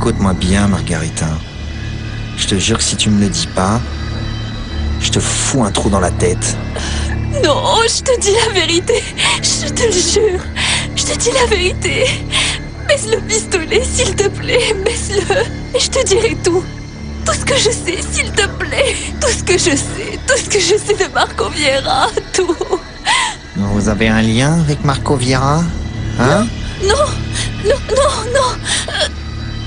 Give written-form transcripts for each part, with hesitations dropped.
Écoute-moi bien, Margarita. Je te jure que si tu me le dis pas, je te fous un trou dans la tête. Non, je te dis la vérité. Je te le jure. Je te dis la vérité. Baisse le pistolet, s'il te plaît. Baisse-le. Et je te dirai tout. Tout ce que je sais, s'il te plaît. Tout ce que je sais. Tout ce que je sais de Marco Vieira. Tout. Vous avez un lien avec Marco Vieira? Hein? Non. Non, non, non.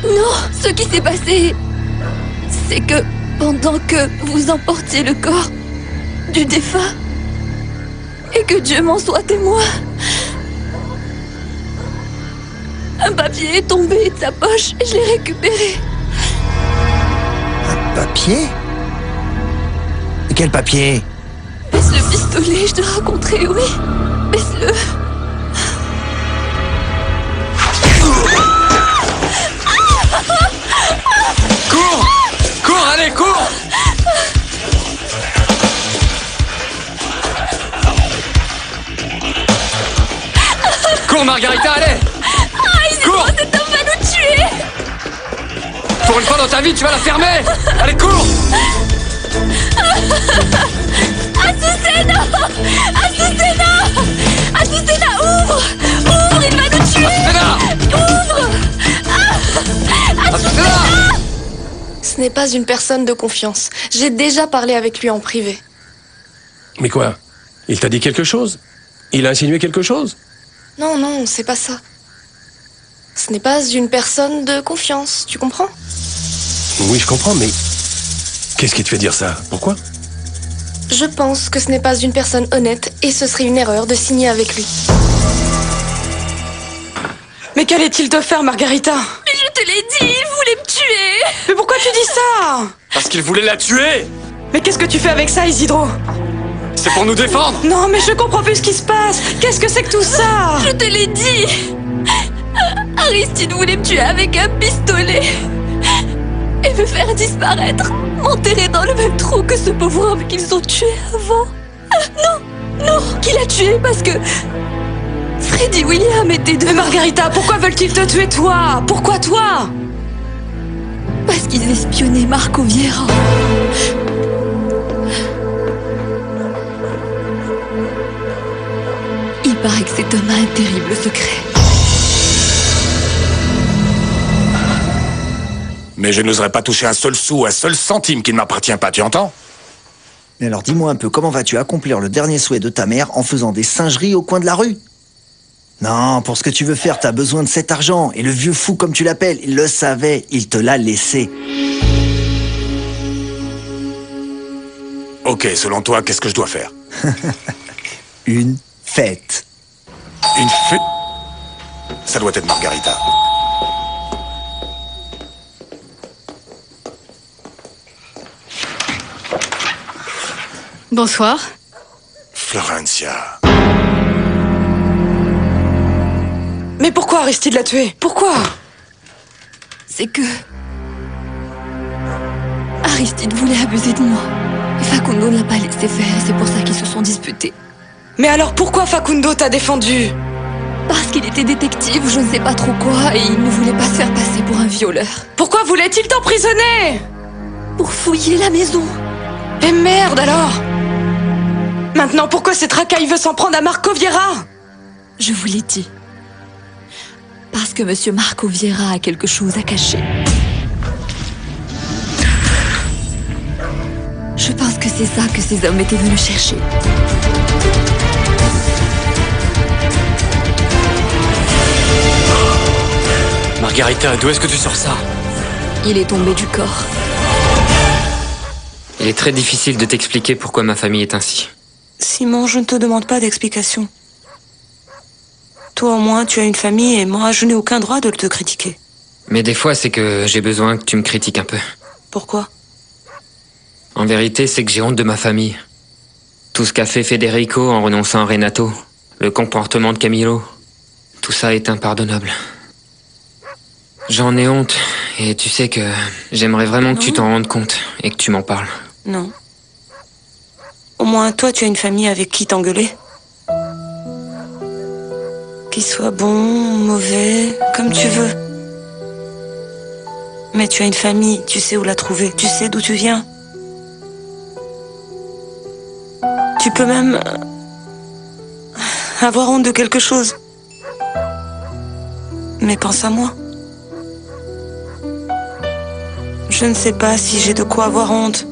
Non, ce qui s'est passé, c'est que pendant que vous emportiez le corps du défunt, et que Dieu m'en soit témoin, un papier est tombé de sa poche et je l'ai récupéré. Un papier? Quel papier? Baisse le pistolet, je te raconterai, oui. Baisse-le. Cours! Cours, allez, cours! Cours, Margarita, allez! Cours! Cet homme va nous tuer! Pour une fois dans ta vie, tu vas la fermer! Allez, cours! Azucena! Azucena! Azucena, ouvre! Ouvre, il va nous tuer! Azucena! Ouvre! Azucena! Ce n'est pas une personne de confiance. J'ai déjà parlé avec lui en privé. Mais quoi? Il t'a dit quelque chose? Il a insinué quelque chose? Non, non, c'est pas ça. Ce n'est pas une personne de confiance, tu comprends? Oui, je comprends, mais... Qu'est-ce qui te fait dire ça? Pourquoi? Je pense que ce n'est pas une personne honnête et ce serait une erreur de signer avec lui. Mais qu'allait-il te faire, Margarita? Mais je te l'ai dit, il voulait me tuer! Mais pourquoi tu dis ça? Parce qu'il voulait la tuer! Mais qu'est-ce que tu fais avec ça, Isidro? C'est pour nous défendre! Non, mais je comprends plus ce qui se passe. Qu'est-ce que c'est que tout ça? Je te l'ai dit! Aristide voulait me tuer avec un pistolet et me faire disparaître, m'enterrer dans le même trou que ce pauvre homme qu'ils ont tué avant. Non, non, qu'il a tué parce que Freddy William était de... Mais Margarita, pourquoi veulent-ils te tuer, toi? Pourquoi toi? Parce qu'ils espionnaient Marco Vieira. Il paraît que cet homme a un terrible secret. Mais je n'oserais pas toucher un seul sou, un seul centime qui ne m'appartient pas, tu entends? Mais alors dis-moi un peu, comment vas-tu accomplir le dernier souhait de ta mère en faisant des singeries au coin de la rue? Non, pour ce que tu veux faire, t'as besoin de cet argent. Et le vieux fou, comme tu l'appelles, il le savait, il te l'a laissé. Ok, selon toi, qu'est-ce que je dois faire? Une fête. Une fête? Ça doit être Margarita. Bonsoir. Florencia. Mais pourquoi Aristide l'a tué? Pourquoi? C'est que... Aristide voulait abuser de moi. Et Facundo ne l'a pas laissé faire, et c'est pour ça qu'ils se sont disputés. Mais alors pourquoi Facundo t'a défendu? Parce qu'il était détective ou je ne sais pas trop quoi, et il ne voulait pas se faire passer pour un violeur. Pourquoi voulait-il t'emprisonner? Pour fouiller la maison. Mais merde alors! Maintenant pourquoi cette racaille veut s'en prendre à Marco Vieira? Je vous l'ai dit. Parce que Monsieur Marco Vieira a quelque chose à cacher. Je pense que c'est ça que ces hommes étaient venus chercher. Margarita, d'où est-ce que tu sors ça? Il est tombé du corps. Il est très difficile de t'expliquer pourquoi ma famille est ainsi. Simon, je ne te demande pas d'explication. Toi au moins, tu as une famille et moi, je n'ai aucun droit de te critiquer. Mais des fois, c'est que j'ai besoin que tu me critiques un peu. Pourquoi? En vérité, c'est que j'ai honte de ma famille. Tout ce qu'a fait Federico en renonçant à Renato, le comportement de Camilo, tout ça est impardonnable. J'en ai honte, et tu sais que j'aimerais vraiment que tu t'en rendes compte et que tu m'en parles. Non. Au moins, toi, tu as une famille avec qui t'engueuler. Qu'il soit bon, mauvais, comme tu veux. Mais tu as une famille, tu sais où la trouver, tu sais d'où tu viens. Tu peux même avoir honte de quelque chose. Mais pense à moi. Je ne sais pas si j'ai de quoi avoir honte.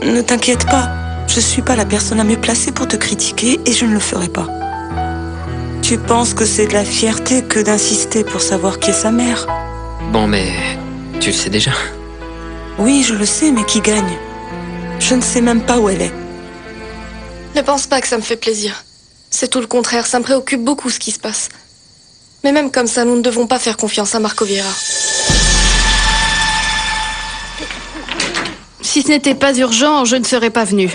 Ne t'inquiète pas, je suis pas la personne la mieux placée pour te critiquer et je ne le ferai pas. Tu penses que c'est de la fierté que d'insister pour savoir qui est sa mère? Bon, mais tu le sais déjà. Oui, je le sais, mais qui gagne? Je ne sais même pas où elle est. Ne pense pas que ça me fait plaisir. C'est tout le contraire, ça me préoccupe beaucoup ce qui se passe. Mais même comme ça, nous ne devons pas faire confiance à Marco Vieira. Si ce n'était pas urgent, je ne serais pas venue.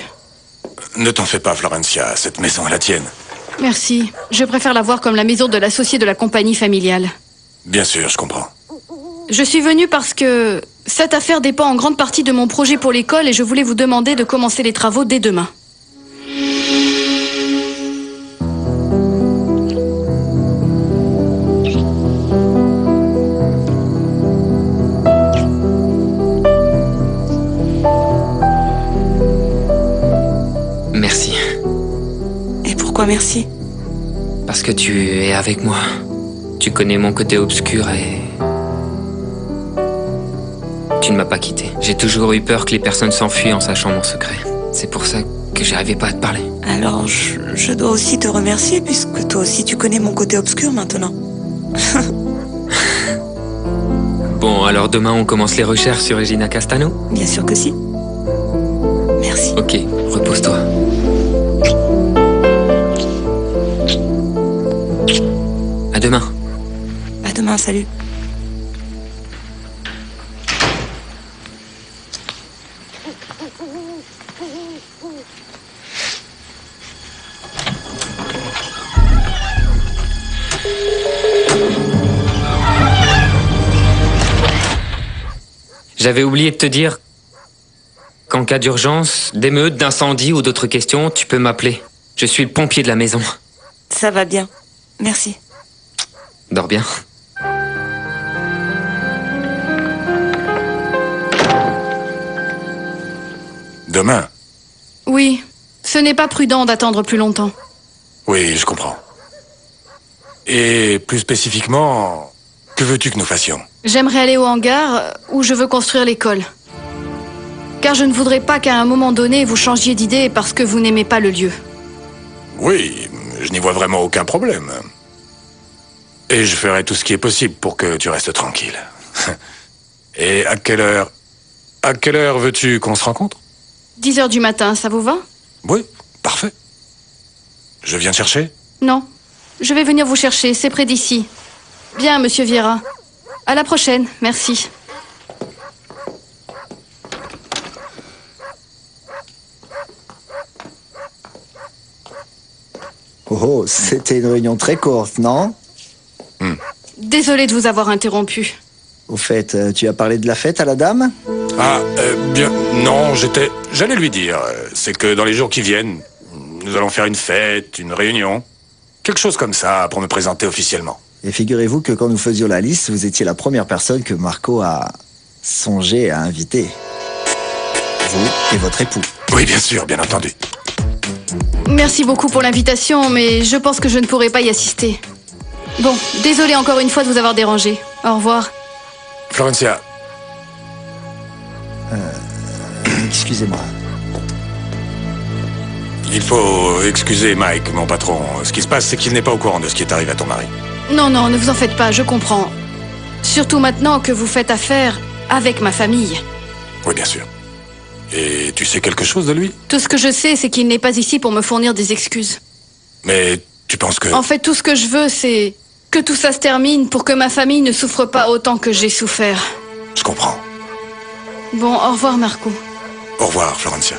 Ne t'en fais pas, Florencia, cette maison est la tienne. Merci. Je préfère la voir comme la maison de l'associé de la compagnie familiale. Bien sûr, je comprends. Je suis venue parce que cette affaire dépend en grande partie de mon projet pour l'école et je voulais vous demander de commencer les travaux dès demain. Merci. Et pourquoi merci? Parce que tu es avec moi. Tu connais mon côté obscur et... tu ne m'as pas quitté. J'ai toujours eu peur que les personnes s'enfuient en sachant mon secret. C'est pour ça que j'arrivais pas à te parler. Alors, je dois aussi te remercier puisque toi aussi tu connais mon côté obscur maintenant. Bon, alors demain on commence les recherches sur Regina Castano? Bien sûr que si. Merci. Ok, repose-toi. À demain. À demain, salut. J'avais oublié de te dire qu'en cas d'urgence, d'émeute, d'incendie ou d'autres questions, tu peux m'appeler. Je suis le pompier de la maison. Ça va bien. Merci. Dors bien. Demain? Oui, ce n'est pas prudent d'attendre plus longtemps. Oui, je comprends. Et plus spécifiquement, que veux-tu que nous fassions? J'aimerais aller au hangar où je veux construire l'école. Car je ne voudrais pas qu'à un moment donné, vous changiez d'idée parce que vous n'aimez pas le lieu. Oui, je n'y vois vraiment aucun problème. Et je ferai tout ce qui est possible pour que tu restes tranquille. Et à quelle heure veux-tu qu'on se rencontre? 10 heures du matin, ça vous va? Oui, parfait. Je viens te chercher? Non. Je vais venir vous chercher, c'est près d'ici. Bien, monsieur Vieira. À la prochaine, merci. Oh, c'était une réunion très courte, non? Désolée de vous avoir interrompu. Au fait, tu as parlé de la fête à la dame? Ah, bien, non, j'allais lui dire. C'est que dans les jours qui viennent, nous allons faire une fête, une réunion. Quelque chose comme ça pour me présenter officiellement. Et figurez-vous que quand nous faisions la liste, vous étiez la première personne que Marco a songé à inviter. Vous et votre époux. Oui, bien sûr, bien entendu. Merci beaucoup pour l'invitation, mais je pense que je ne pourrai pas y assister. Bon, désolée encore une fois de vous avoir dérangé. Au revoir. Florencia, Excusez-moi. il faut excuser Mike, mon patron. Ce qui se passe, c'est qu'il n'est pas au courant de ce qui est arrivé à ton mari. Non, non, ne vous en faites pas, je comprends. Surtout maintenant que vous faites affaire avec ma famille. Oui, bien sûr. Et tu sais quelque chose de lui? Tout ce que je sais, c'est qu'il n'est pas ici pour me fournir des excuses. Mais tu penses que... En fait, tout ce que je veux, c'est que tout ça se termine pour que ma famille ne souffre pas autant que j'ai souffert. Je comprends. Bon, au revoir, Marco. Au revoir, Florencia.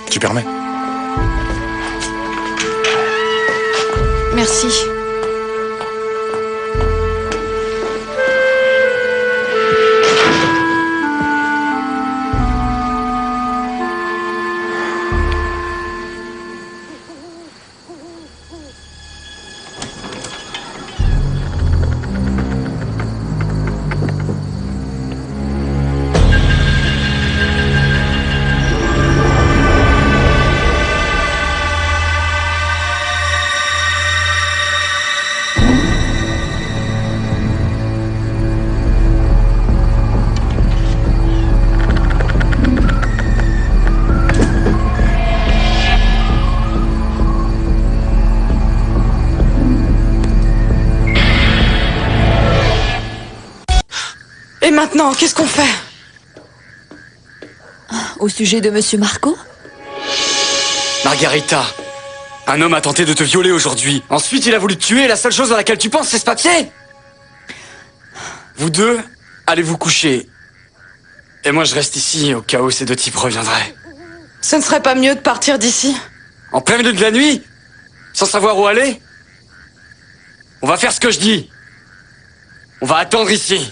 Tu permets? Merci. maintenant, qu'est-ce qu'on fait? Au sujet de Monsieur Marco? Margarita, un homme a tenté de te violer aujourd'hui. Ensuite, il a voulu te tuer et la seule chose à laquelle tu penses, c'est ce papier. Vous deux, allez vous coucher. Et moi, je reste ici au cas où ces deux types reviendraient. Ce ne serait pas mieux de partir d'ici? En plein milieu de la nuit? Sans savoir où aller? On va faire ce que je dis. On va attendre ici.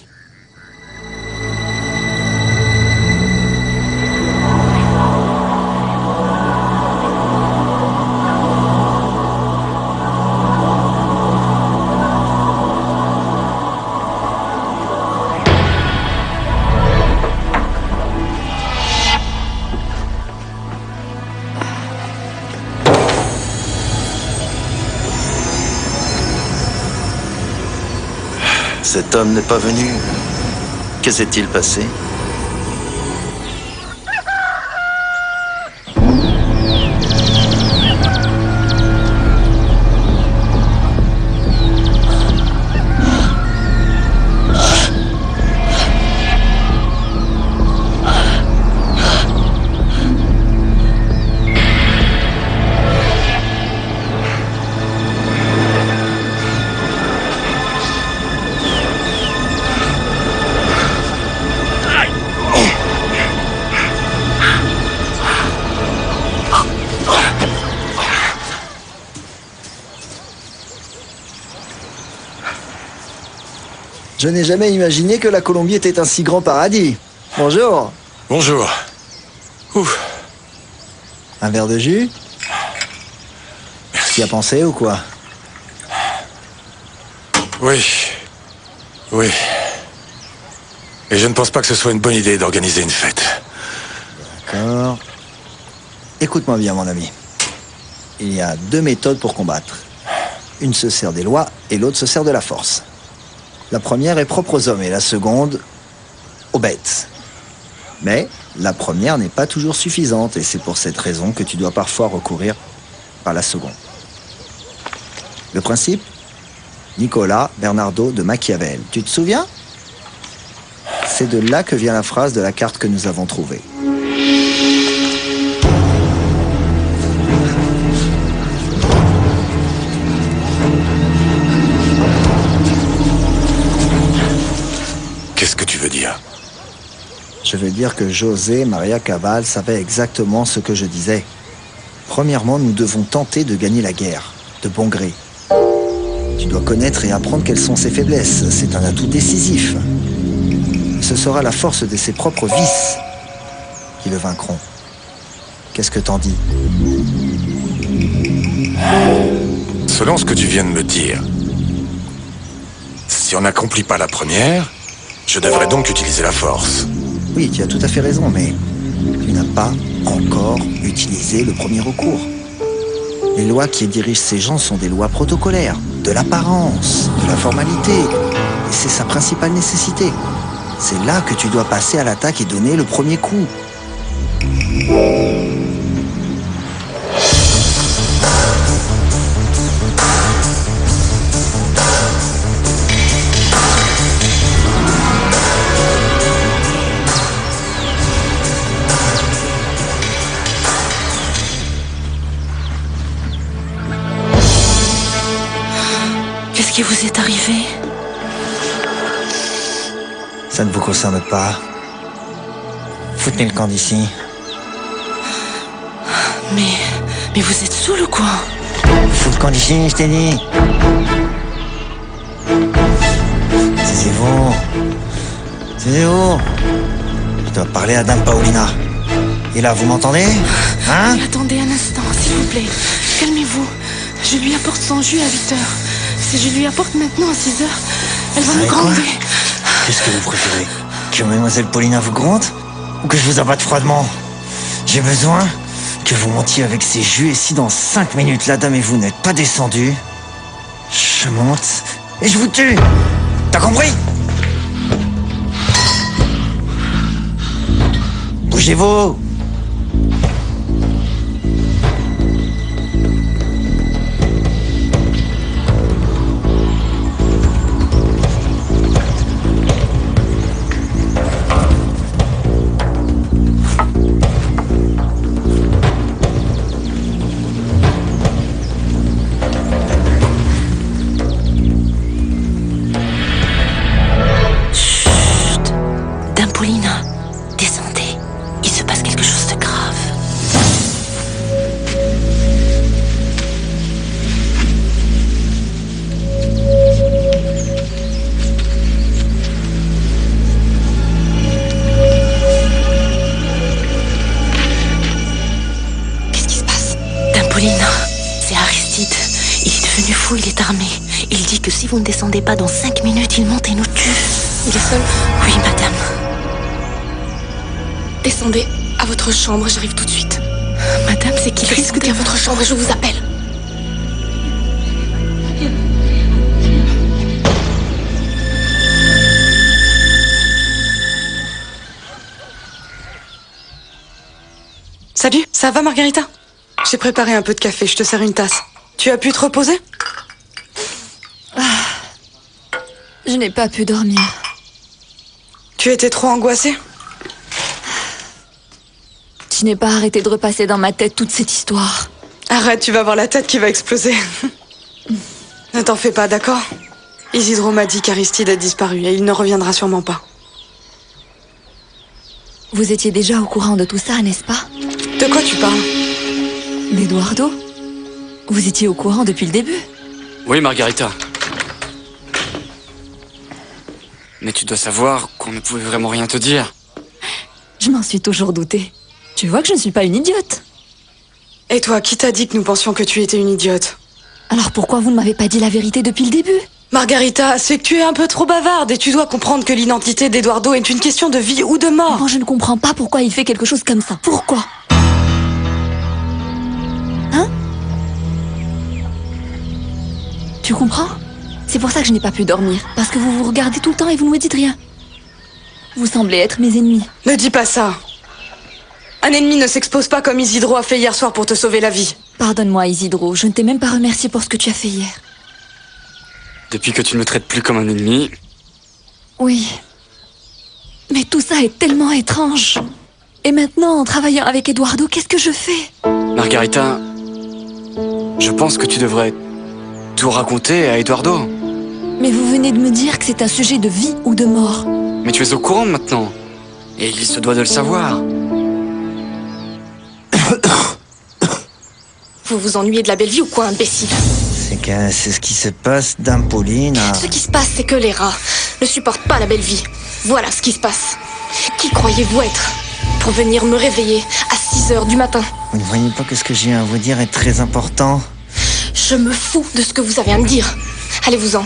Cet homme n'est pas venu. Que s'est-il passé? Je n'ai jamais imaginé que la Colombie était un si grand paradis. Bonjour. Bonjour. Ouf. Un verre de jus? Tu y as pensé ou quoi? Oui. Oui. Et je ne pense pas que ce soit une bonne idée d'organiser une fête. D'accord. Écoute-moi bien, mon ami. Il y a deux méthodes pour combattre. Une se sert des lois et l'autre se sert de la force. La première est propre aux hommes et la seconde aux bêtes. Mais la première n'est pas toujours suffisante et c'est pour cette raison que tu dois parfois recourir à la seconde. Le principe? Nicolas Bernardo de Machiavel. Tu te souviens? C'est de là que vient la phrase de la carte que nous avons trouvée. Qu'est-ce que tu veux dire? Je veux dire que José Maria Cabal savait exactement ce que je disais. Premièrement, nous devons tenter de gagner la guerre, de bon gré. Tu dois connaître et apprendre quelles sont ses faiblesses. C'est un atout décisif. Ce sera la force de ses propres vices qui le vaincront. Qu'est-ce que t'en dis? Selon ce que tu viens de me dire, si on n'accomplit pas la première, je devrais donc utiliser la force. Oui, tu as tout à fait raison, mais tu n'as pas encore utilisé le premier recours. Les lois qui dirigent ces gens sont des lois protocolaires, de l'apparence, de la formalité. Et c'est sa principale nécessité. C'est là que tu dois passer à l'attaque et donner le premier coup. Qu'est-ce qui vous est arrivé? Ça ne vous concerne pas. Foutez le camp d'ici. Mais vous êtes saoul ou quoi? Fous le camp d'ici, je t'ai dit. Taisez-vous. Taisez-vous. Je dois parler à Dame Paulina. Et là, vous m'entendez? Hein? Attendez un instant, s'il vous plaît. Calmez-vous. Je lui apporte son jus à 8 heures. Si je lui apporte maintenant à 6 heures, elle va me gronder. Qu'est-ce que vous préférez? Que Mademoiselle Paulina vous gronde? Ou que je vous abatte froidement? J'ai besoin que vous montiez avec ces jus et si dans 5 minutes la dame et vous n'êtes pas descendus, je monte et je vous tue. T'as compris? Bougez-vous. Pauline, c'est Aristide. Il est devenu fou, il est armé. Il dit que si vous ne descendez pas dans 5 minutes, il monte et nous tue. Il est seul? Oui, madame. Descendez à votre chambre, j'arrive tout de suite. Madame, c'est qu'il risque Descendez à votre chambre et je vous appelle. Salut, ça va Margarita? J'ai préparé un peu de café, je te sers une tasse. Tu as pu te reposer? Je n'ai pas pu dormir. Tu étais trop angoissée? Je n'ai pas arrêté de repasser dans ma tête toute cette histoire. Arrête, tu vas avoir la tête qui va exploser. Ne t'en fais pas, d'accord? Isidro m'a dit qu'Aristide a disparu et il ne reviendra sûrement pas. Vous étiez déjà au courant de tout ça, n'est-ce pas? De quoi tu parles? D'Eduardo? Vous étiez au courant depuis le début? Oui, Margarita. Mais tu dois savoir qu'on ne pouvait vraiment rien te dire. Je m'en suis toujours doutée. Tu vois que je ne suis pas une idiote. Et toi, qui t'a dit que nous pensions que tu étais une idiote? Alors pourquoi vous ne m'avez pas dit la vérité depuis le début? Margarita, c'est que tu es un peu trop bavarde et tu dois comprendre que l'identité d'Eduardo est une question de vie ou de mort. Moi, je ne comprends pas pourquoi il fait quelque chose comme ça. Pourquoi? Hein? Tu comprends? C'est pour ça que je n'ai pas pu dormir. Parce que vous vous regardez tout le temps et vous ne me dites rien. Vous semblez être mes ennemis. Ne dis pas ça. Un ennemi ne s'expose pas comme Isidro a fait hier soir pour te sauver la vie. Pardonne-moi, Isidro. Je ne t'ai même pas remercié pour ce que tu as fait hier. Depuis que tu ne me traites plus comme un ennemi, Oui. Mais tout ça est tellement étrange. Et maintenant, en travaillant avec Eduardo, qu'est-ce que je fais? Margarita, je pense que tu devrais tout raconter à Eduardo. Mais vous venez de me dire que c'est un sujet de vie ou de mort. Mais tu es au courant maintenant. Et il se doit de le savoir. Vous vous ennuyez de la belle vie ou quoi, imbécile? C'est ce qui se passe, Dame Pauline. Ce qui se passe, c'est que les rats ne supportent pas la belle vie. Voilà ce qui se passe. Qui croyez-vous être pour venir me réveiller à 6 heures du matin? Vous ne voyez pas que ce que j'ai à vous dire est très important? Je me fous de ce que vous avez à me dire. Allez-vous-en.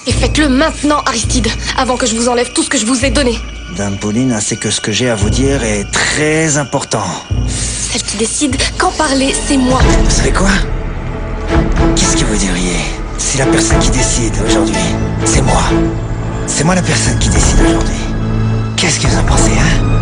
Et faites-le maintenant, Aristide, avant que je vous enlève tout ce que je vous ai donné. Dame Pauline, c'est que ce que j'ai à vous dire est très important. Celle qui décide qu'en parler, c'est moi. Vous savez quoi? Qu'est-ce que vous diriez si la personne qui décide aujourd'hui, c'est moi? C'est moi la personne qui décide aujourd'hui. Qu'est-ce que vous en pensez, hein?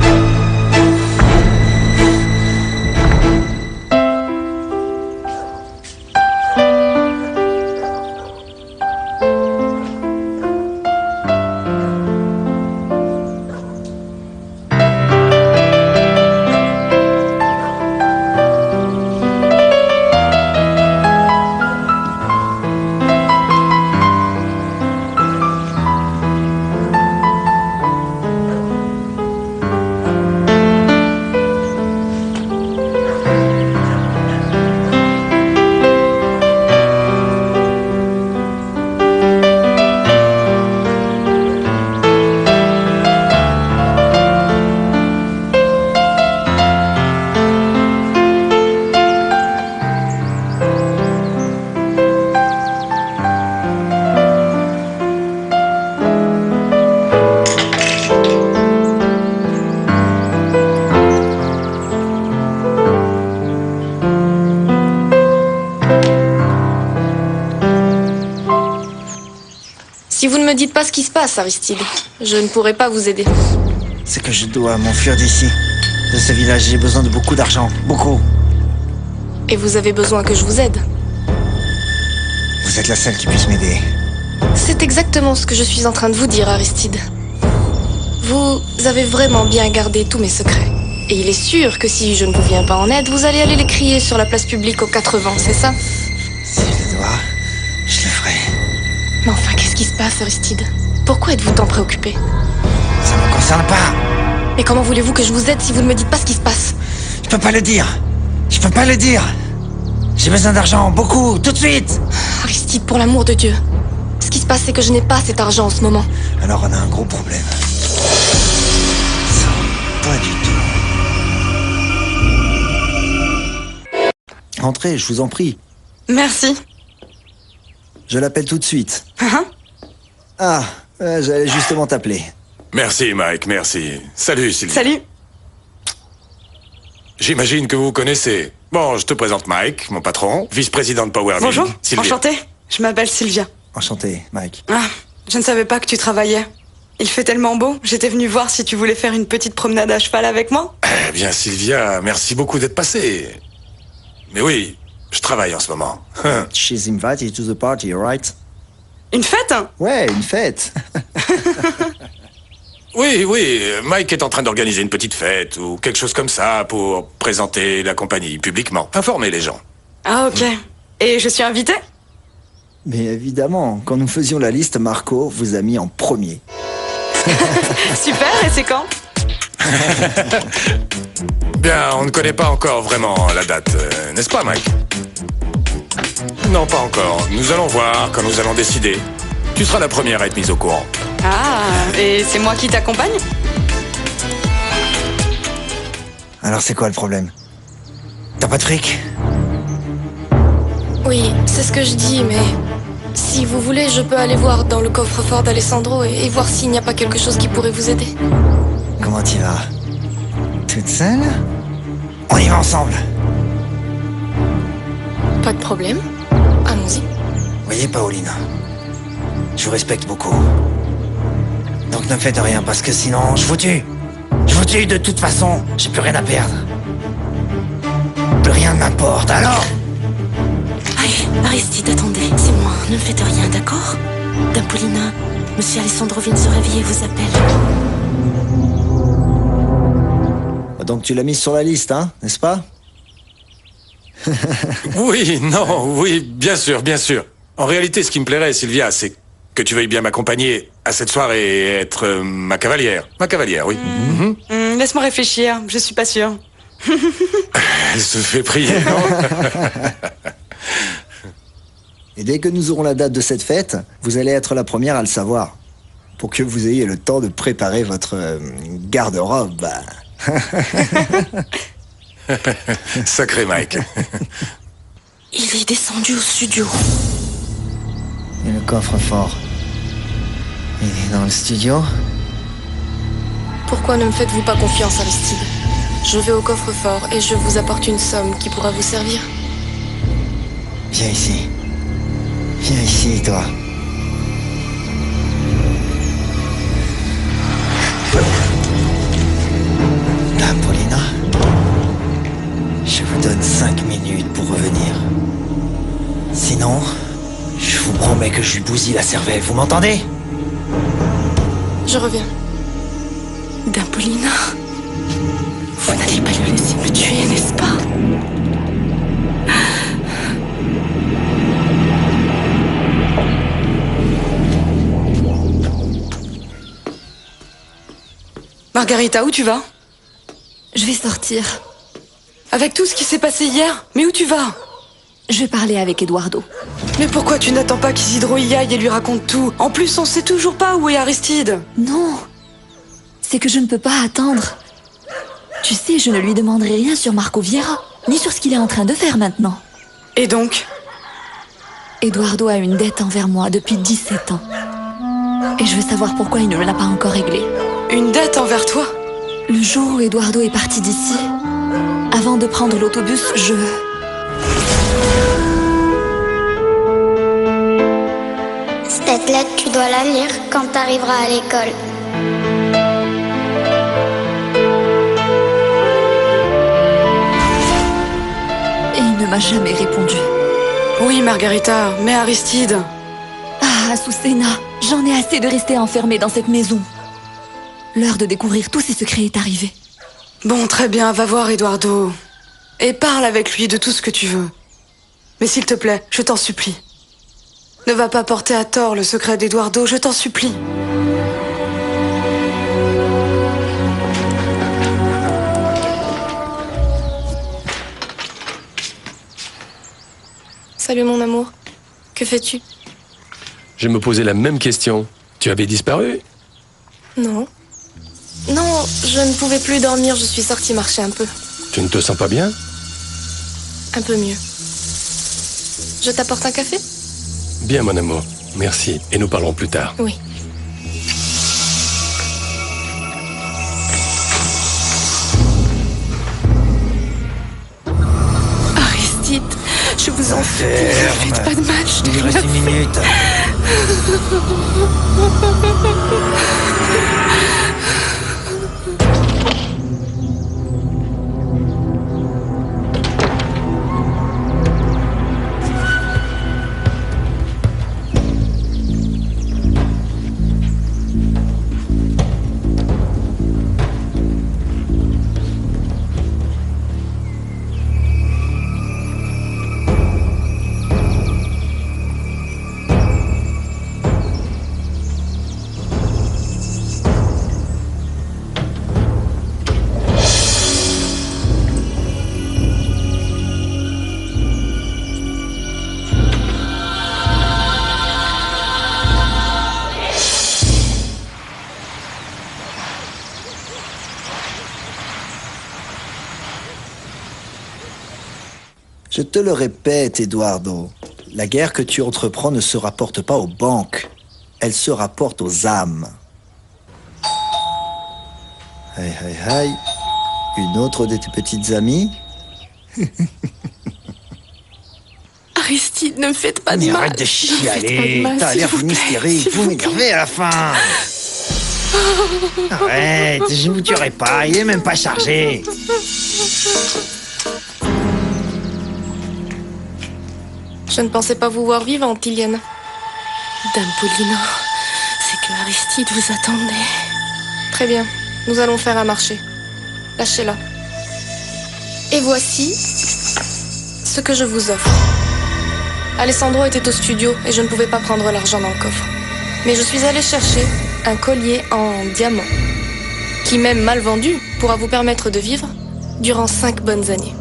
Si vous ne me dites pas ce qui se passe, Aristide, je ne pourrai pas vous aider. C'est que je dois m'enfuir d'ici. De ce village, j'ai besoin de beaucoup d'argent. Beaucoup. Et vous avez besoin que je vous aide. Vous êtes la seule qui puisse m'aider. C'est exactement ce que je suis en train de vous dire, Aristide. Vous avez vraiment bien gardé tous mes secrets. Et il est sûr que si je ne vous viens pas en aide, vous allez aller les crier sur la place publique aux 4 vents, c'est ça? Si je le dois, je le ferai. Mais enfin, qu'est-ce qui se passe, Aristide? Pourquoi êtes-vous tant préoccupé? Ça ne me concerne pas. Mais comment voulez-vous que je vous aide si vous ne me dites pas ce qui se passe? Je peux pas le dire. Je peux pas le dire. J'ai besoin d'argent, beaucoup, tout de suite. Aristide, pour l'amour de Dieu. Ce qui se passe, c'est que je n'ai pas cet argent en ce moment. Alors on a un gros problème. Ça, pas du tout. Entrez, je vous en prie. Merci. Je l'appelle tout de suite. Hein? Ah, j'allais justement t'appeler. Merci, Mike, merci. Salut, Sylvie. Salut. J'imagine que vous vous connaissez. Bon, je te présente Mike, mon patron, vice-président de Power Bonjour, Mill, Sylvia. enchantée. Je m'appelle Sylvia. Enchanté, Mike. Ah, je ne savais pas que tu travaillais. Il fait tellement beau, j'étais venue voir si tu voulais faire une petite promenade à cheval avec moi. Eh bien, Sylvia, merci beaucoup d'être passée. Mais oui, je travaille en ce moment. She's invited to the party, alright? Une fête? Ouais, une fête. Oui, Mike est en train d'organiser une petite fête ou quelque chose comme ça pour présenter la compagnie publiquement, informer les gens. Ah, ok. Et je suis invitée? Mais évidemment, quand nous faisions la liste, Marco vous a mis en premier. Super, et c'est quand? Bien, on ne connaît pas encore vraiment la date, n'est-ce pas, Mike? Non, pas encore. Nous allons voir quand nous allons décider. Tu seras la première à être mise au courant. Ah, et c'est moi qui t'accompagne? Alors c'est quoi le problème? T'as pas de fric? Oui, c'est ce que je dis, mais si vous voulez, je peux aller voir dans le coffre-fort d'Alessandro et voir s'il n'y a pas quelque chose qui pourrait vous aider. Comment t'y vas? Toute seule? On y va ensemble. Pas de problème. Allons-y. Voyez, Paolina, je vous respecte beaucoup. Donc ne faites rien, parce que sinon, je vous tue. Je vous tue de toute façon. J'ai plus rien à perdre. Plus rien ne m'importe, alors? Allez, Aristide, attendez, c'est moi. Ne faites rien, d'accord? D'Apollina, Monsieur Alessandro vient de se réveiller et vous appelle. Donc tu l'as mise sur la liste, hein, n'est-ce pas? Oui, bien sûr. En réalité, ce qui me plairait, Sylvia, c'est que tu veuilles bien m'accompagner à cette soirée et être ma cavalière. Ma cavalière, oui. Laisse-moi réfléchir, je suis pas sûre. Elle se fait prier, non? Et dès que nous aurons la date de cette fête, vous allez être la première à le savoir. Pour que vous ayez le temps de préparer votre garde-robe. Sacré Mike. Il est descendu au studio. Et le coffre-fort? Il est dans le studio? Pourquoi ne me faites-vous pas confiance, Aristide? Je vais au coffre-fort et je vous apporte une somme qui pourra vous servir. Viens ici. Viens ici, toi. Dame Paulina, je vous donne 5 minutes pour revenir. Sinon, je vous promets que je lui bousille la cervelle, vous m'entendez? Je reviens. D'Apollina, vous n'allez pas le laisser me tuer, n'est-ce pas? Margarita, où tu vas? Je vais sortir. Avec tout ce qui s'est passé hier, mais où tu vas? Je vais parler avec Eduardo. Mais pourquoi tu n'attends pas qu'Isidro y aille et lui raconte tout? En plus, on sait toujours pas où est Aristide. Non, c'est que je ne peux pas attendre. Tu sais, je ne lui demanderai rien sur Marco Vieira, ni sur ce qu'il est en train de faire maintenant. Et donc? Eduardo a une dette envers moi depuis 17 ans. Et je veux savoir pourquoi il ne l'a pas encore réglée. Une dette envers toi? Le jour où Eduardo est parti d'ici, avant de prendre l'autobus, Cette lettre, tu dois la lire quand t'arriveras à l'école. Et il ne m'a jamais répondu. Oui, Margarita, mais Aristide... Ah, Azucena, j'en ai assez de rester enfermée dans cette maison. L'heure de découvrir tous ses secrets est arrivée. Bon, très bien, va voir Eduardo. Et parle avec lui de tout ce que tu veux. Mais s'il te plaît, je t'en supplie. Ne va pas porter à tort le secret d'Eduardo, je t'en supplie. Salut mon amour. Que fais-tu? Je me posais la même question. Tu avais disparu? Non. Non, je ne pouvais plus dormir, je suis sortie marcher un peu. Tu ne te sens pas bien? Un peu mieux. Je t'apporte un café? Bien, mon amour. Merci. Et nous parlerons plus tard. Oui. Aristide, je vous en prie, ne faites pas de mal, je Il reste 10 minutes. Je te le répète, Eduardo, la guerre que tu entreprends ne se rapporte pas aux banques, elle se rapporte aux âmes. Aïe, aïe, aïe. Une autre de tes petites amies? Aristide, ne me faites pas de mal. Arrête de chialer, t'as l'air d'une hystérique, vous m'énervez à la fin. Arrête, je vous tuerai pas, il est même pas chargé. Je ne pensais pas vous voir vivante, Ilienne. Dame Paulina, c'est que Aristide vous attendait. Très bien, nous allons faire un marché. Lâchez-la. Et voici ce que je vous offre. Alessandro était au studio et je ne pouvais pas prendre l'argent dans le coffre. Mais je suis allée chercher un collier en diamant qui, même mal vendu, pourra vous permettre de vivre durant 5 bonnes années.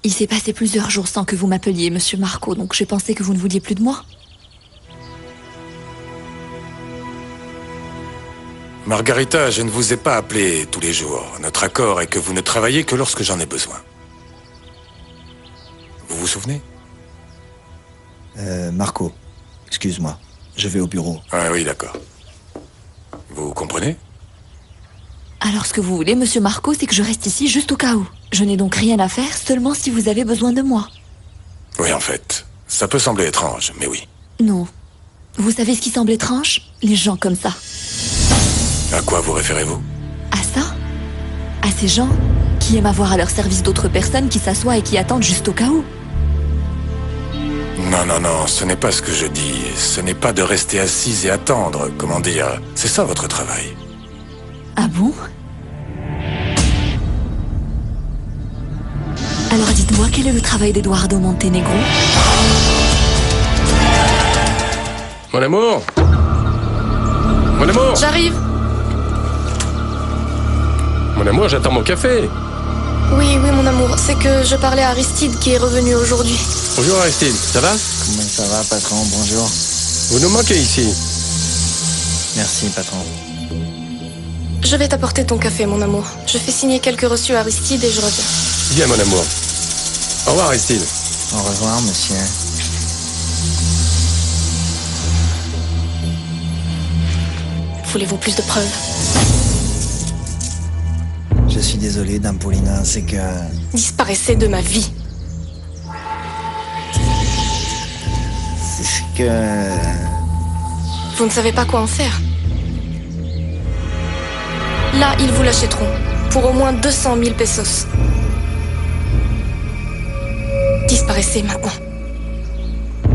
Il s'est passé plusieurs jours sans que vous m'appeliez, Monsieur Marco, donc j'ai pensé que vous ne vouliez plus de moi. Margarita, je ne vous ai pas appelé tous les jours. Notre accord est que vous ne travaillez que lorsque j'en ai besoin. Vous vous souvenez? Marco, excuse-moi, je vais au bureau. Ah oui, d'accord. Vous comprenez? Alors ce que vous voulez, Monsieur Marco, c'est que je reste ici juste au cas où. Je n'ai donc rien à faire, seulement si vous avez besoin de moi. Oui, en fait. Ça peut sembler étrange, mais oui. Non. Vous savez ce qui semble étrange? Les gens comme ça. À quoi vous référez-vous? À ça? À ces gens qui aiment avoir à leur service d'autres personnes qui s'assoient et qui attendent juste au cas où. Non, non, non, ce n'est pas ce que je dis. Ce n'est pas de rester assise et attendre, comment dire. C'est ça votre travail. Ah bon? Alors dites-moi, quel est le travail d'Eduardo Montenegro? Mon amour! Mon amour! J'arrive! Mon amour, j'attends mon café! Oui, mon amour, c'est que je parlais à Aristide qui est revenu aujourd'hui. Bonjour Aristide, ça va? Comment ça va, patron? Bonjour. Vous nous manquez ici. Merci, patron. Je vais t'apporter ton café, mon amour. Je fais signer quelques reçus à Aristide et je reviens. Bien, mon amour. Au revoir, Aristide. Au revoir, monsieur. Voulez-vous plus de preuves? Je suis désolé, Dame Paulina, c'est que... Disparaissez de ma vie. C'est que... Vous ne savez pas quoi en faire. Là, ils vous l'achèteront. Pour au moins 200 000 pesos. Disparaissez maintenant.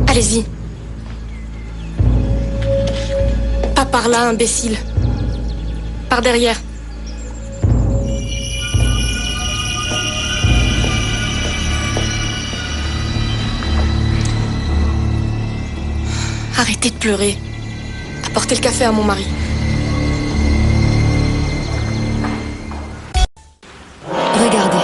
Allez-y. Pas par là, imbécile. Par derrière. Arrêtez de pleurer. Apportez le café à mon mari. Regardez.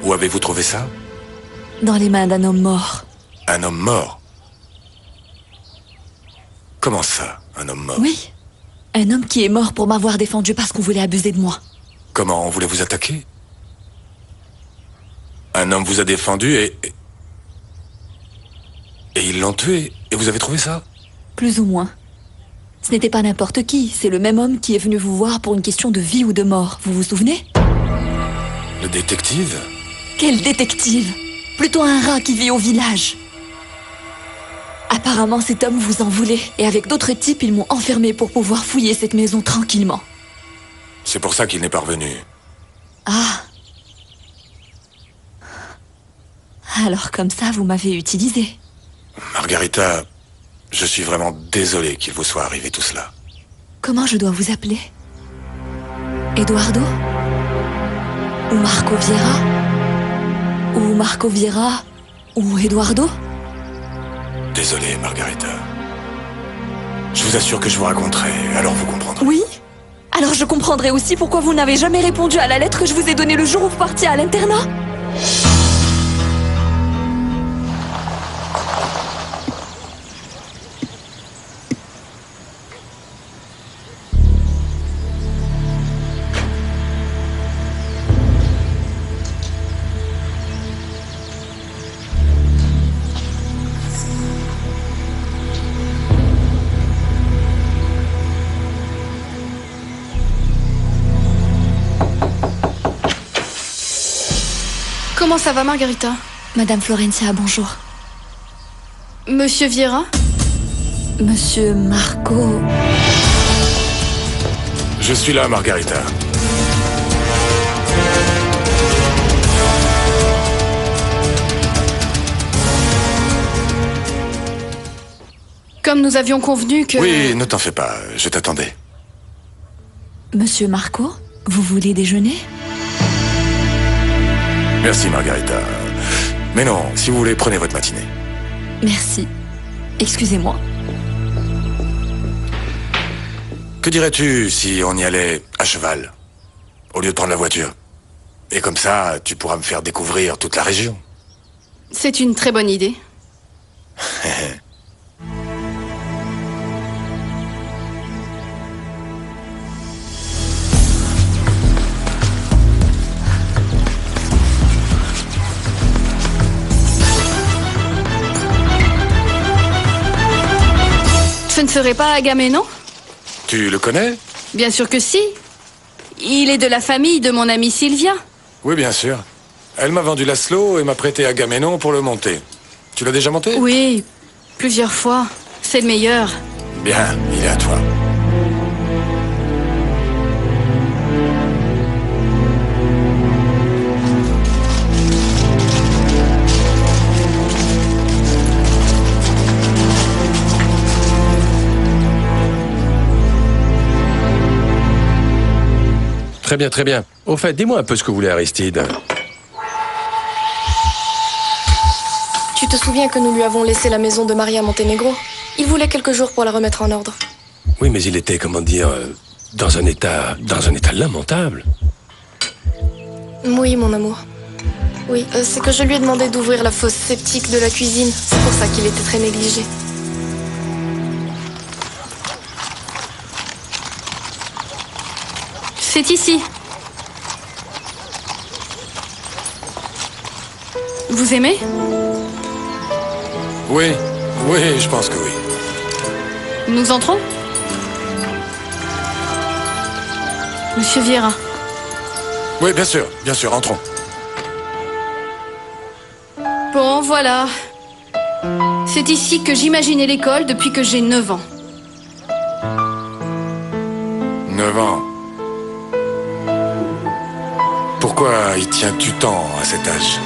Où avez-vous trouvé ça? Dans les mains d'un homme mort. Un homme mort? Comment ça, un homme mort? Oui. Un homme qui est mort pour m'avoir défendu parce qu'on voulait abuser de moi. Comment, on voulait vous attaquer? Un homme vous a défendu et ils l'ont tué. Et vous avez trouvé ça? Plus ou moins. Ce n'était pas n'importe qui, c'est le même homme qui est venu vous voir pour une question de vie ou de mort, vous vous souvenez? Le détective? Quel détective? Plutôt un rat qui vit au village. Apparemment, cet homme vous en voulait, et avec d'autres types, ils m'ont enfermé pour pouvoir fouiller cette maison tranquillement. C'est pour ça qu'il n'est pas revenu. Ah. Alors comme ça, vous m'avez utilisé. Margarita, je suis vraiment désolé qu'il vous soit arrivé tout cela. Comment je dois vous appeler? Eduardo? Ou Marco Vieira? Ou Marco Vieira? Ou Eduardo? Désolé, Margarita. Je vous assure que je vous raconterai, alors vous comprendrez. Oui? Alors je comprendrai aussi pourquoi vous n'avez jamais répondu à la lettre que je vous ai donnée le jour où vous partiez à l'internat? Comment ça va, Margarita? Madame Florencia, bonjour. Monsieur Vieira? Monsieur Marco... Je suis là, Margarita. Comme nous avions convenu que... Oui, ne t'en fais pas, je t'attendais. Monsieur Marco, vous voulez déjeuner? Merci, Margarita. Mais non, si vous voulez, prenez votre matinée. Merci. Excusez-moi. Que dirais-tu si on y allait à cheval, au lieu de prendre la voiture? Et comme ça, tu pourras me faire découvrir toute la région. C'est une très bonne idée. Ce ne serait pas Agamemnon? Tu le connais? Bien sûr que si. Il est de la famille de mon amie Sylvia. Oui, bien sûr. Elle m'a vendu Laszlo et m'a prêté Agamemnon pour le monter. Tu l'as déjà monté? Oui, plusieurs fois. C'est le meilleur. Bien, il est à toi. Très bien, très bien. Au fait, dis-moi un peu ce que voulait Aristide. Tu te souviens que nous lui avons laissé la maison de Maria Montenegro? Il voulait quelques jours pour la remettre en ordre. Oui, mais il était, comment dire, dans un état lamentable. Oui, mon amour. Oui, c'est que je lui ai demandé d'ouvrir la fosse septique de la cuisine. C'est pour ça qu'il était très négligé. C'est ici. Vous aimez? Oui, je pense que oui. Nous entrons? Monsieur Vieira. Oui, bien sûr, entrons. Bon, voilà. C'est ici que j'imaginais l'école depuis que j'ai 9 ans. 9 ans. Pourquoi y tiens-tu tant à cet âge?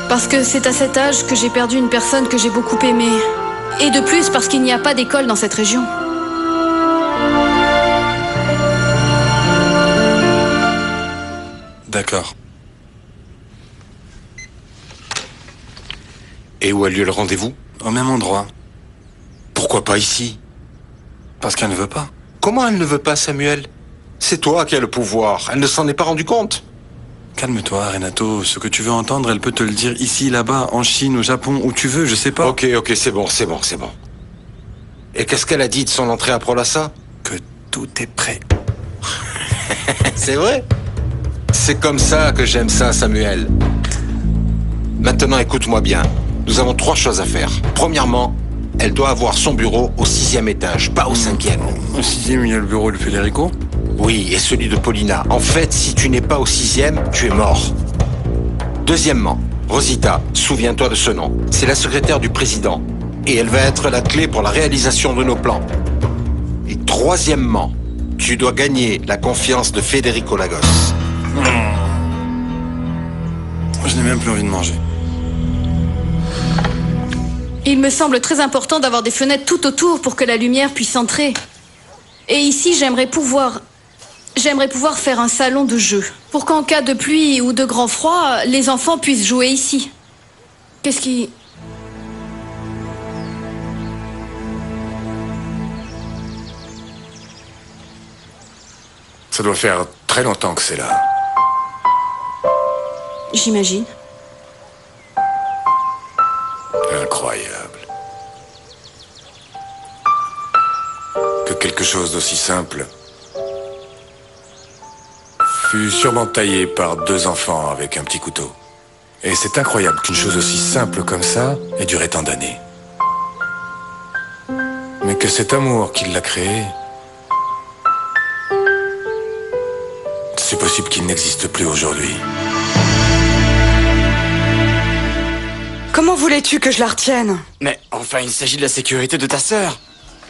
Parce que c'est à cet âge que j'ai perdu une personne que j'ai beaucoup aimée. Et de plus parce qu'il n'y a pas d'école dans cette région. D'accord. Et où a lieu le rendez-vous? Au même endroit. Pourquoi pas ici? Parce qu'elle ne veut pas. Comment elle ne veut pas, Samuel? C'est toi qui as le pouvoir. Elle ne s'en est pas rendue compte. Calme-toi, Renato. Ce que tu veux entendre, elle peut te le dire ici, là-bas, en Chine, au Japon, où tu veux, je sais pas. Ok, c'est bon. Et qu'est-ce qu'elle a dit de son entrée à Prolassa? Que tout est prêt. C'est vrai? C'est comme ça que j'aime ça, Samuel. Maintenant, écoute-moi bien. Nous avons 3 choses à faire. Premièrement, elle doit avoir son bureau au 6e étage, pas au 5e. Au 6e, il y a le bureau de Federico? Oui, et celui de Paulina. En fait, si tu n'es pas au 6e, tu es mort. Deuxièmement, Rosita, souviens-toi de ce nom. C'est la secrétaire du président. Et elle va être la clé pour la réalisation de nos plans. Et troisièmement, tu dois gagner la confiance de Federico Lagos. Je n'ai même plus envie de manger. Il me semble très important d'avoir des fenêtres tout autour pour que la lumière puisse entrer. Et ici, j'aimerais pouvoir faire un salon de jeu. Pour qu'en cas de pluie ou de grand froid, les enfants puissent jouer ici. Qu'est-ce qui... Ça doit faire très longtemps que c'est là. J'imagine. Incroyable. Que quelque chose d'aussi simple fut sûrement taillé par 2 enfants avec un petit couteau. Et c'est incroyable qu'une chose aussi simple comme ça ait duré tant d'années. Mais que cet amour qui l'a créé, c'est possible qu'il n'existe plus aujourd'hui. Comment voulais-tu que je la retienne? Mais enfin, il s'agit de la sécurité de ta sœur.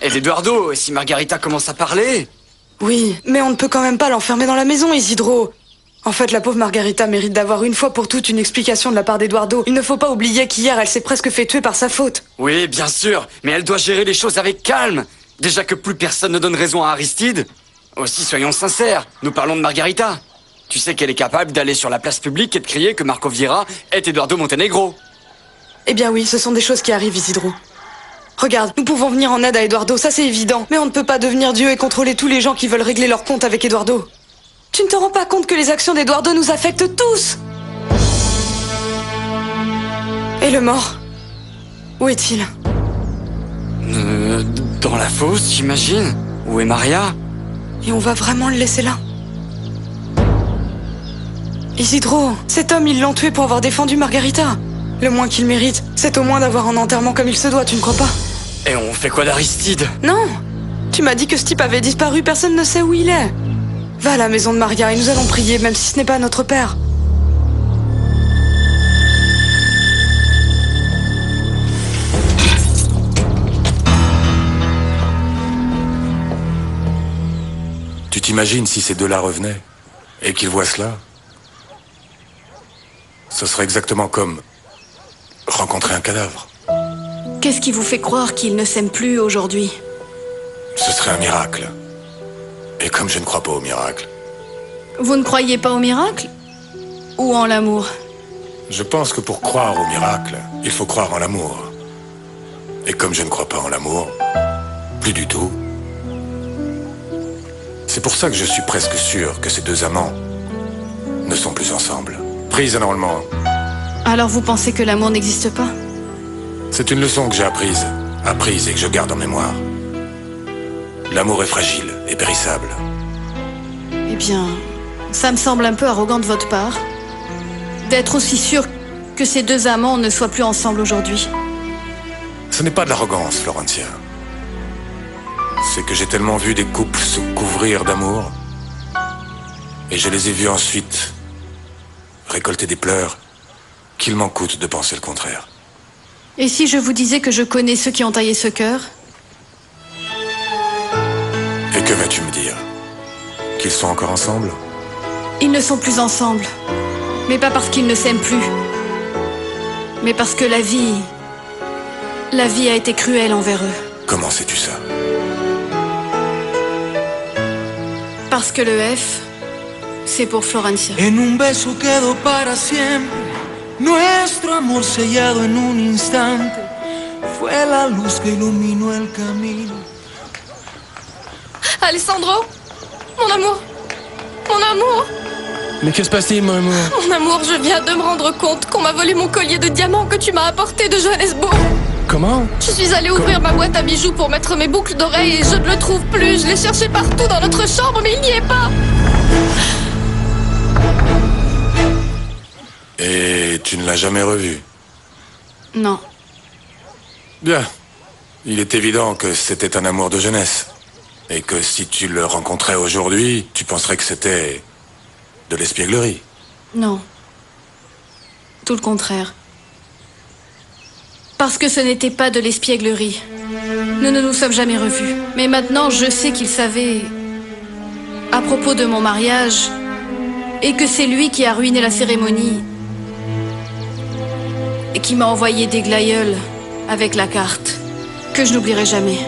Et d'Eduardo, et si Margarita commence à parler... Oui, mais on ne peut quand même pas l'enfermer dans la maison, Isidro. En fait, la pauvre Margarita mérite d'avoir une fois pour toutes une explication de la part d'Eduardo. Il ne faut pas oublier qu'hier, elle s'est presque fait tuer par sa faute. Oui, bien sûr, mais elle doit gérer les choses avec calme. Déjà que plus personne ne donne raison à Aristide. Aussi, soyons sincères, nous parlons de Margarita. Tu sais qu'elle est capable d'aller sur la place publique et de crier que Marco Vieira est Eduardo Montenegro. Eh bien oui, ce sont des choses qui arrivent, Isidro. Regarde, nous pouvons venir en aide à Eduardo, ça c'est évident. Mais on ne peut pas devenir Dieu et contrôler tous les gens qui veulent régler leur compte avec Eduardo. Tu ne te rends pas compte que les actions d'Eduardo nous affectent tous? Et le mort? Où est-il? Dans la fosse, j'imagine. Où est Maria? Et on va vraiment le laisser là? Isidro, cet homme, ils l'ont tué pour avoir défendu Margarita. Le moins qu'il mérite, c'est au moins d'avoir un enterrement comme il se doit, tu ne crois pas? Et on fait quoi d'Aristide? Non! Tu m'as dit que ce type avait disparu, personne ne sait où il est. Va à la maison de Maria et nous allons prier, même si ce n'est pas notre père. Tu t'imagines si ces 2-là revenaient et qu'ils voient cela? Ce serait exactement comme rencontrer un cadavre. Qu'est-ce qui vous fait croire qu'ils ne s'aiment plus aujourd'hui? Ce serait un miracle. Et comme je ne crois pas au miracle, Vous ne croyez pas au miracle? Ou en l'amour? je pense que pour croire au miracle, il faut croire en l'amour. Et comme je ne crois pas en l'amour, plus du tout, c'est pour ça que je suis presque sûr que ces 2 amants ne sont plus ensemble. Prise un enrôlement. Alors vous pensez que l'amour n'existe pas? C'est une leçon que j'ai apprise et que je garde en mémoire. L'amour est fragile et périssable. Eh bien, ça me semble un peu arrogant de votre part, d'être aussi sûr que ces 2 amants ne soient plus ensemble aujourd'hui. Ce n'est pas de l'arrogance, Florencia. C'est que j'ai tellement vu des couples se couvrir d'amour, et je les ai vus ensuite récolter des pleurs, qu'il m'en coûte de penser le contraire. Et si je vous disais que je connais ceux qui ont taillé ce cœur? Et que vas-tu me dire? Qu'ils sont encore ensemble? Ils ne sont plus ensemble. Mais pas parce qu'ils ne s'aiment plus. Mais parce que la vie a été cruelle envers eux. Comment sais-tu ça? Parce que le F, c'est pour Florencia. En un beso quedó para siempre nuestro amor sellado en un instante. Fue la luz que iluminó el camino. Alessandro, mon amour, mon amour, Mais que se passe-t-il, mon amour? mon amour, je viens de me rendre compte qu'on m'a volé mon collier de diamants que tu m'as apporté de Johannesburg. Comment? Je suis allée ouvrir ma boîte à bijoux pour mettre mes boucles d'oreilles et je ne le trouve plus. Je l'ai cherché partout dans notre chambre, mais il n'y est pas. Et tu ne l'as jamais revu? Non. Bien. Il est évident que c'était un amour de jeunesse. Et que si tu le rencontrais aujourd'hui, tu penserais que c'était de l'espièglerie. Non. Tout le contraire. Parce que ce n'était pas de l'espièglerie. Nous ne nous sommes jamais revus. Mais maintenant, je sais qu'il savait à propos de mon mariage et que c'est lui qui a ruiné la cérémonie et qui m'a envoyé des glaïeuls avec la carte que je n'oublierai jamais.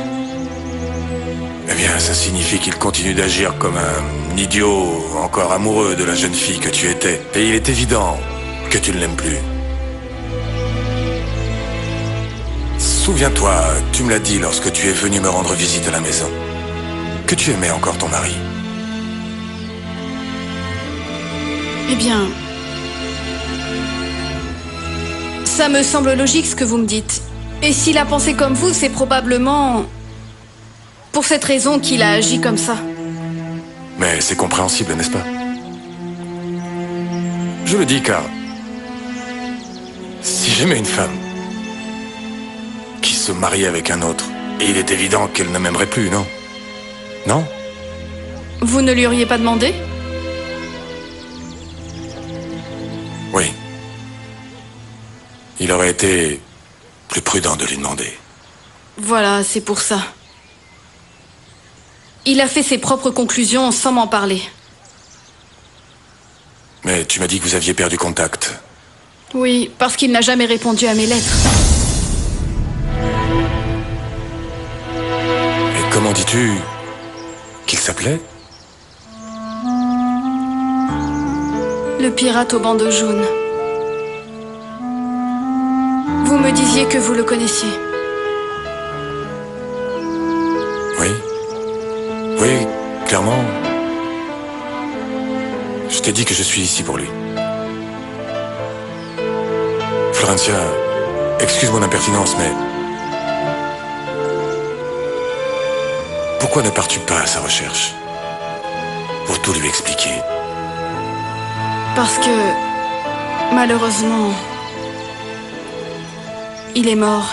Eh bien, ça signifie qu'il continue d'agir comme un idiot encore amoureux de la jeune fille que tu étais. Et il est évident que tu ne l'aimes plus. Souviens-toi, tu me l'as dit lorsque tu es venu me rendre visite à la maison, que tu aimais encore ton mari. Eh bien, ça me semble logique ce que vous me dites. Et s'il a pensé comme vous, c'est probablement pour cette raison qu'il a agi comme ça. Mais c'est compréhensible, n'est-ce pas? Je le dis car si j'aimais une femme qui se mariait avec un autre, et il est évident qu'elle ne m'aimerait plus, non? Non? Vous ne lui auriez pas demandé? Oui. Il aurait été plus prudent de lui demander. Voilà, c'est pour ça. Il a fait ses propres conclusions sans m'en parler. Mais tu m'as dit que vous aviez perdu contact. Oui, parce qu'il n'a jamais répondu à mes lettres. Et comment dis-tu qu'il s'appelait? Le pirate au bandeau jaune. Vous me disiez que vous le connaissiez. Oui. Oui, clairement. Je t'ai dit que je suis ici pour lui. Florencia, excuse mon impertinence, mais... pourquoi ne pars-tu pas à sa recherche? Pour tout lui expliquer. Parce que, malheureusement, il est mort.